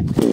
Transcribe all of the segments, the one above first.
nie?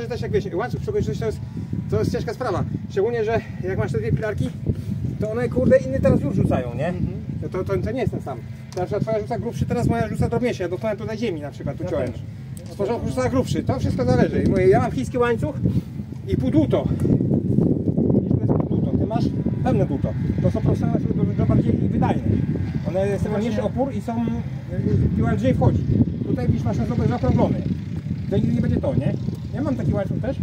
że też jak wiesz, łańcuch przekończyć to jest ciężka sprawa. Szczególnie, że jak masz te dwie pilarki, to one kurde inny teraz już rzucają, nie? To nie jest ten sam. Na przykład twoja rzuca grubszy, teraz moja rzuca drobniejszy. Ja dotknąłem tutaj ziemi na przykład, tu ciąłem. Z porządku rzuca grubszy, to wszystko zależy. Ja mam chiński łańcuch i pół dłuto. Ty masz pełne dłuto. To są profesjonalne, dużo bardziej wydajne. One są mniejszy opór i są piła lżej wchodzi. Tutaj widzisz, masz na zaokrąglony. To nigdy nie będzie to, nie? Ja mam taki łańcuch też,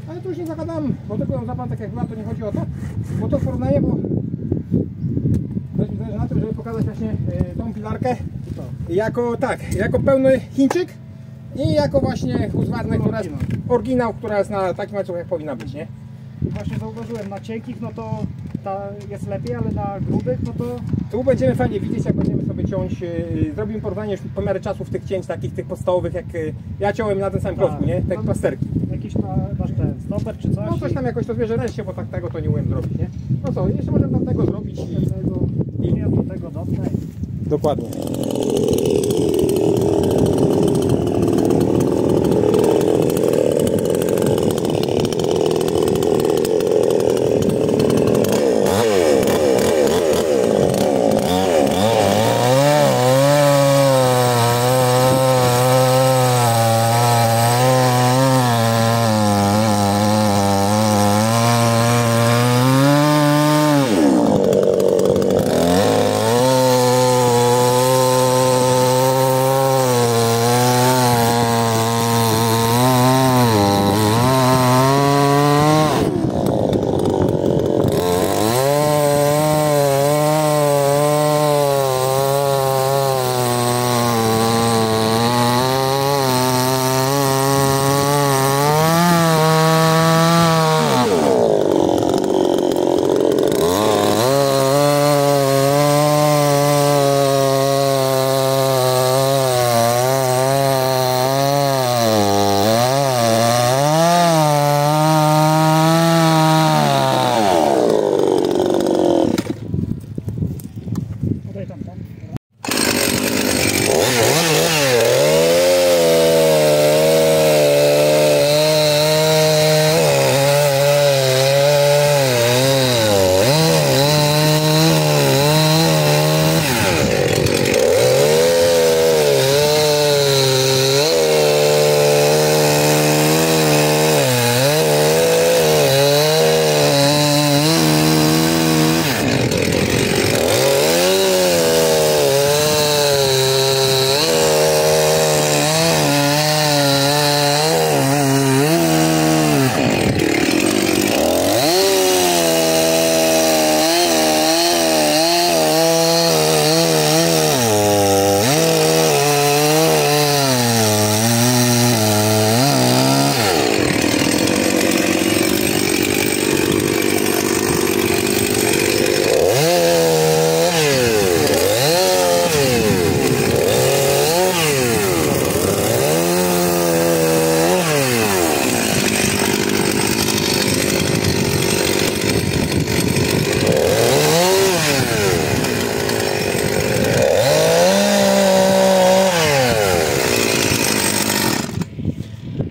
ale tu już nie zagadam, bo tylko ją zapam tak jak była, to nie chodzi o to. Bo to porównanie, bo zależy na tym, żeby pokazać właśnie tą pilarkę jako pełny Chińczyk i jako właśnie Husqvarna, która jest oryginał, która jest na takim łańcuchu jak powinna być, nie? Właśnie zauważyłem, na cienkich no to ta jest lepiej, ale na grubych no to... Tu będziemy fajnie widzieć, jak będziemy sobie ciąć. Zrobimy porównanie pomiary czasów tych cięć, takich tych podstawowych, jak ja ciąłem na tym samym klocku, nie? Tak plasterki. Jakiś masz ten stoper czy coś? No coś tam jakoś to zwierzę ręcznie, bo tak tego to nie umiem zrobić, nie? No co, jeszcze możemy tam tego zrobić i ja do tego dopnę. Dokładnie.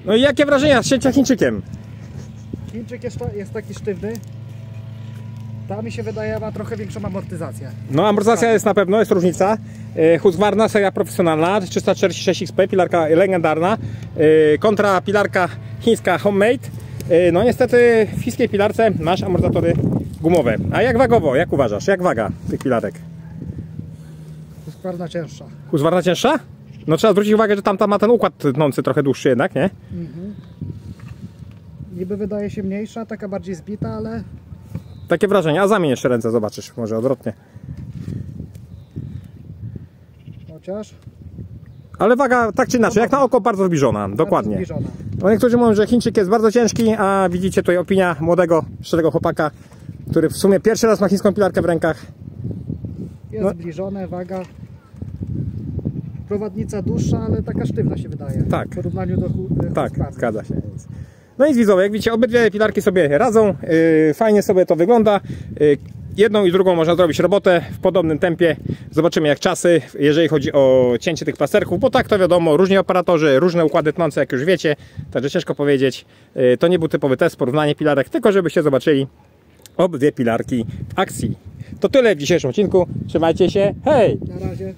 No i jakie wrażenia z cięcia Chińczykiem? Chińczyk jest taki sztywny. Ta mi się wydaje ma trochę większą amortyzację. No amortyzacja jest na pewno, jest różnica. Husqvarna, seria profesjonalna, 346 XP, pilarka legendarna. Kontra pilarka chińska homemade. No niestety w chińskiej pilarce masz amortyzatory gumowe. A jak wagowo, jak uważasz? Jak waga tych pilarek? Husqvarna cięższa. Husqvarna cięższa? No trzeba zwrócić uwagę, że tamta ma ten układ tnący trochę dłuższy jednak, nie? Niby wydaje się mniejsza, taka bardziej zbita, ale... Takie wrażenie, a zamień jeszcze ręce, zobaczysz, może odwrotnie. Chociaż... Ale waga tak czy inaczej, jak na oko bardzo zbliżona, dokładnie. Zbliżona. No niektórzy mówią, że Chińczyk jest bardzo ciężki, a widzicie tutaj opinia młodego, szczerego chłopaka, który w sumie pierwszy raz ma chińską pilarkę w rękach. Jest zbliżone, waga. Prowadnica dłuższa, ale taka sztywna się wydaje. Tak. W porównaniu do Tak, zgadza się. No i widzowie, jak widzicie, obydwie pilarki sobie radzą, fajnie sobie to wygląda. jedną i drugą można zrobić robotę w podobnym tempie. Zobaczymy jak czasy, jeżeli chodzi o cięcie tych plasterków, bo tak to wiadomo, różni operatorzy, różne układy tnące, jak już wiecie, także ciężko powiedzieć. To nie był typowy test, porównanie pilarek, tylko żebyście zobaczyli obydwie pilarki w akcji. To tyle w dzisiejszym odcinku. Trzymajcie się, hej! Na razie.